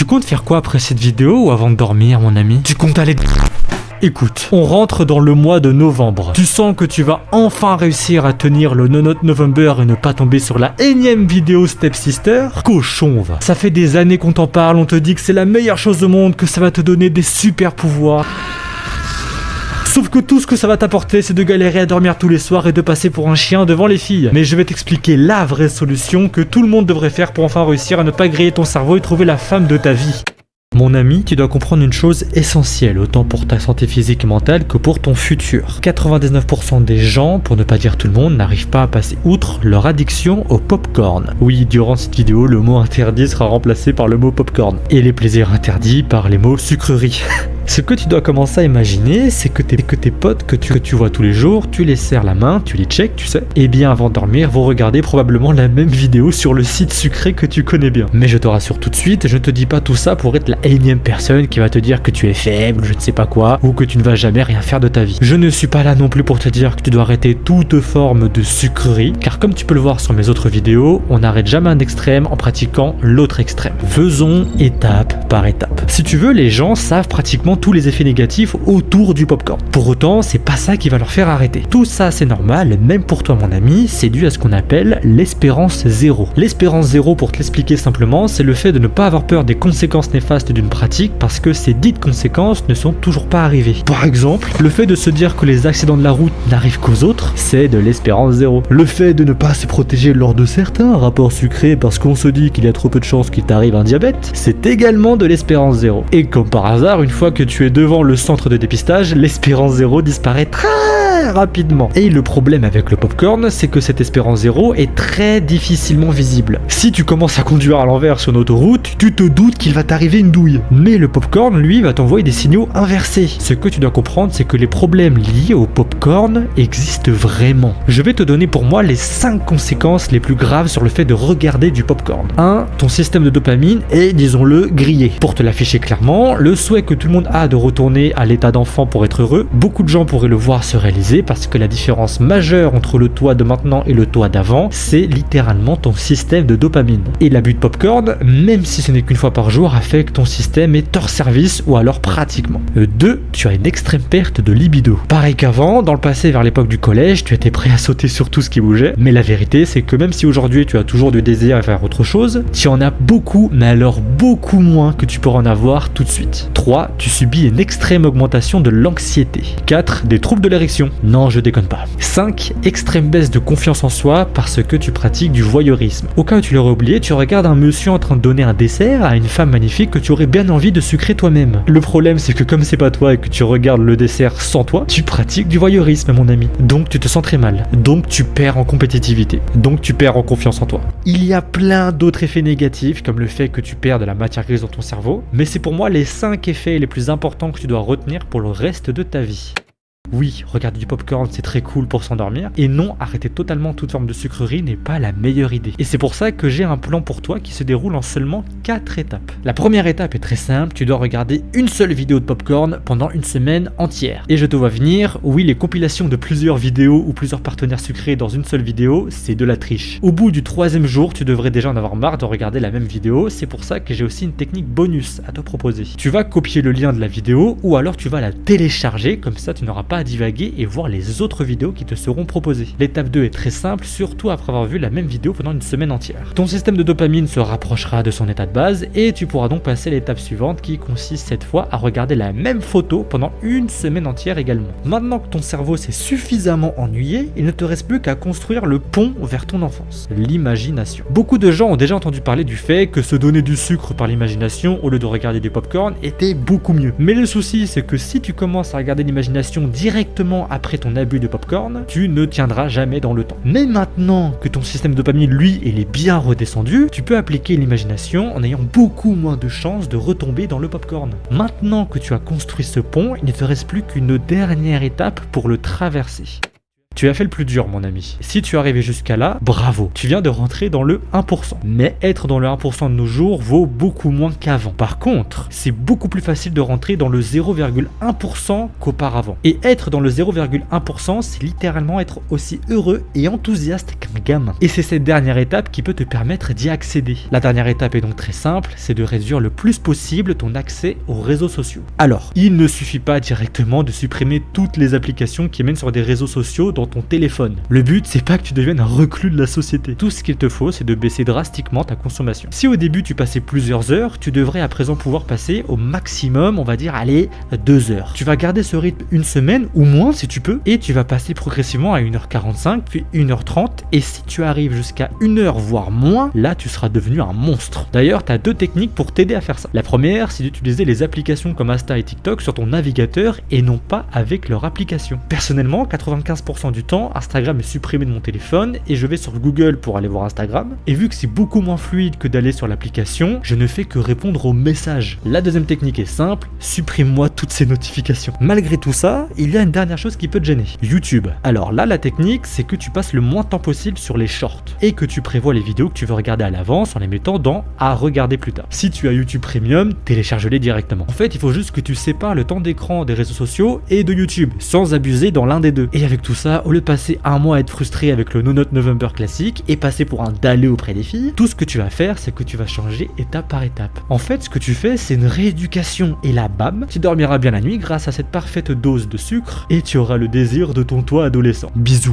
Tu comptes faire quoi après cette vidéo ou avant de dormir, mon ami? Tu comptes aller... Écoute, on rentre dans le mois de novembre. Tu sens que tu vas enfin réussir à tenir le No Not November et ne pas tomber sur la énième vidéo Step Sister? Cochon va. Ça fait des années qu'on t'en parle, on te dit que c'est la meilleure chose au monde, que ça va te donner des super pouvoirs. Sauf que tout ce que ça va t'apporter, c'est de galérer à dormir tous les soirs et de passer pour un chien devant les filles. Mais je vais t'expliquer la vraie solution que tout le monde devrait faire pour enfin réussir à ne pas griller ton cerveau et trouver la femme de ta vie. Mon ami, tu dois comprendre une chose essentielle, autant pour ta santé physique et mentale que pour ton futur. 99% des gens, pour ne pas dire tout le monde, n'arrivent pas à passer outre leur addiction au popcorn. Oui, durant cette vidéo, le mot interdit sera remplacé par le mot popcorn. Et les plaisirs interdits par les mots sucreries. Ce que tu dois commencer à imaginer, c'est que tes potes que tu vois tous les jours, tu les serres la main, tu les checks, tu sais, et bien avant de dormir, vont regarder probablement la même vidéo sur le site sucré que tu connais bien. Mais je te rassure tout de suite, je ne te dis pas tout ça pour être la énième personne qui va te dire que tu es faible, je ne sais pas quoi, ou que tu ne vas jamais rien faire de ta vie. Je ne suis pas là non plus pour te dire que tu dois arrêter toute forme de sucrerie, car comme tu peux le voir sur mes autres vidéos, on n'arrête jamais un extrême en pratiquant l'autre extrême. Faisons étape par étape. Si tu veux, les gens savent pratiquement tous les effets négatifs autour du popcorn. Pour autant, c'est pas ça qui va leur faire arrêter. Tout ça, c'est normal, même pour toi, mon ami, c'est dû à ce qu'on appelle l'espérance zéro. L'espérance zéro, pour te l'expliquer simplement, c'est le fait de ne pas avoir peur des conséquences néfastes d'une pratique parce que ces dites conséquences ne sont toujours pas arrivées. Par exemple, le fait de se dire que les accidents de la route n'arrivent qu'aux autres, c'est de l'espérance zéro. Le fait de ne pas se protéger lors de certains rapports sucrés parce qu'on se dit qu'il y a trop peu de chances qu'il t'arrive un diabète, c'est également de l'espérance zéro. Et comme par hasard, une fois que tu es devant le centre de dépistage, l'espérance zéro disparaît très rapidement. Et le problème avec le popcorn, c'est que cette espérance zéro est très difficilement visible. Si tu commences à conduire à l'envers sur une autoroute, tu te doutes qu'il va t'arriver une douille. Mais le popcorn, lui, va t'envoyer des signaux inversés. Ce que tu dois comprendre, c'est que les problèmes liés au popcorn existent vraiment. Je vais te donner pour moi les 5 conséquences les plus graves sur le fait de regarder du popcorn. 1. Ton système de dopamine est, disons-le, grillé. Pour te l'afficher clairement, le souhait que tout le monde a de retourner à l'état d'enfant pour être heureux, beaucoup de gens pourraient le voir se réaliser parce que la différence majeure entre le toi de maintenant et le toi d'avant, c'est littéralement ton système de dopamine. Et l'abus de popcorn, même si ce n'est qu'une fois par jour, affecte ton système est hors service ou alors pratiquement. 2. Tu as une extrême perte de libido. Pareil qu'avant, dans le passé vers l'époque du collège, tu étais prêt à sauter sur tout ce qui bougeait, mais la vérité c'est que même si aujourd'hui tu as toujours du désir à faire autre chose, tu en as beaucoup, mais alors beaucoup moins que tu pourras en avoir tout de suite. 3. Tu subis une extrême augmentation de l'anxiété. 4. Des troubles de l'érection. Non, je déconne pas. 5. Extrême baisse de confiance en soi parce que tu pratiques du voyeurisme. Au cas où tu l'aurais oublié, tu regardes un monsieur en train de donner un dessert à une femme magnifique que tu aurais bien envie de sucrer toi-même. Le problème, c'est que comme c'est pas toi et que tu regardes le dessert sans toi, tu pratiques du voyeurisme, mon ami. Donc tu te sens très mal. Donc tu perds en compétitivité. Donc tu perds en confiance en toi. Il y a plein d'autres effets négatifs, comme le fait que tu perds de la matière grise dans ton cerveau, mais c'est pour moi les 5 effets les plus importants que tu dois retenir pour le reste de ta vie. Oui, regarder du popcorn c'est très cool pour s'endormir, et non, arrêter totalement toute forme de sucrerie n'est pas la meilleure idée. Et c'est pour ça que j'ai un plan pour toi qui se déroule en seulement 4 étapes. La première étape est très simple, tu dois regarder une seule vidéo de popcorn pendant une semaine entière. Et je te vois venir, oui, les compilations de plusieurs vidéos ou plusieurs partenaires sucrés dans une seule vidéo, c'est de la triche. Au bout du 3e jour, tu devrais déjà en avoir marre de regarder la même vidéo, c'est pour ça que j'ai aussi une technique bonus à te proposer. Tu vas copier le lien de la vidéo, ou alors tu vas la télécharger, comme ça tu n'auras pas à divaguer et voir les autres vidéos qui te seront proposées. L'étape 2 est très simple, surtout après avoir vu la même vidéo pendant une semaine entière. Ton système de dopamine se rapprochera de son état de base et tu pourras donc passer à l'étape suivante qui consiste cette fois à regarder la même photo pendant une semaine entière également. Maintenant que ton cerveau s'est suffisamment ennuyé, il ne te reste plus qu'à construire le pont vers ton enfance, l'imagination. Beaucoup de gens ont déjà entendu parler du fait que se donner du sucre par l'imagination au lieu de regarder du popcorn était beaucoup mieux. Mais le souci, c'est que si tu commences à regarder l'imagination directement après ton abus de popcorn, tu ne tiendras jamais dans le temps. Mais maintenant que ton système de dopamine, lui, il est bien redescendu, tu peux appliquer l'imagination en ayant beaucoup moins de chances de retomber dans le popcorn. Maintenant que tu as construit ce pont, il ne te reste plus qu'une dernière étape pour le traverser. Tu as fait le plus dur, mon ami. Si tu es arrivé jusqu'à là, bravo. Tu viens de rentrer dans le 1%. Mais être dans le 1% de nos jours vaut beaucoup moins qu'avant. Par contre, c'est beaucoup plus facile de rentrer dans le 0,1% qu'auparavant. Et être dans le 0,1%, c'est littéralement être aussi heureux et enthousiaste qu'un gamin. Et c'est cette dernière étape qui peut te permettre d'y accéder. La dernière étape est donc très simple, c'est de réduire le plus possible ton accès aux réseaux sociaux. Alors, il ne suffit pas directement de supprimer toutes les applications qui mènent sur des réseaux sociaux dans ton téléphone. Le but, c'est pas que tu deviennes un reclus de la société. Tout ce qu'il te faut, c'est de baisser drastiquement ta consommation. Si au début tu passais plusieurs heures, tu devrais à présent pouvoir passer au maximum, on va dire, allez, 2 heures. Tu vas garder ce rythme une semaine ou moins si tu peux, et tu vas passer progressivement à 1h45, puis 1h30, et si tu arrives jusqu'à 1h voire moins, là tu seras devenu un monstre. D'ailleurs, tu as 2 techniques pour t'aider à faire ça. La première, c'est d'utiliser les applications comme Insta et TikTok sur ton navigateur et non pas avec leur application. Personnellement, 95% du temps, Instagram est supprimé de mon téléphone et je vais sur Google pour aller voir Instagram. Et vu que c'est beaucoup moins fluide que d'aller sur l'application, je ne fais que répondre aux messages. La deuxième technique est simple, supprime-moi toutes ces notifications. Malgré tout ça, il y a une dernière chose qui peut te gêner, YouTube. Alors là, la technique, c'est que tu passes le moins de temps possible sur les shorts et que tu prévois les vidéos que tu veux regarder à l'avance en les mettant dans à regarder plus tard. Si tu as YouTube Premium, télécharge-les directement. En fait, il faut juste que tu sépares le temps d'écran des réseaux sociaux et de YouTube, sans abuser dans l'un des deux. Et avec tout ça, au lieu de passer un mois à être frustré avec le No Nut November classique et passer pour un dalleux auprès des filles, tout ce que tu vas faire, c'est que tu vas changer étape par étape. En fait, ce que tu fais, c'est une rééducation et là, bam, tu dormiras bien la nuit grâce à cette parfaite dose de sucre et tu auras le désir de ton toi adolescent. Bisous.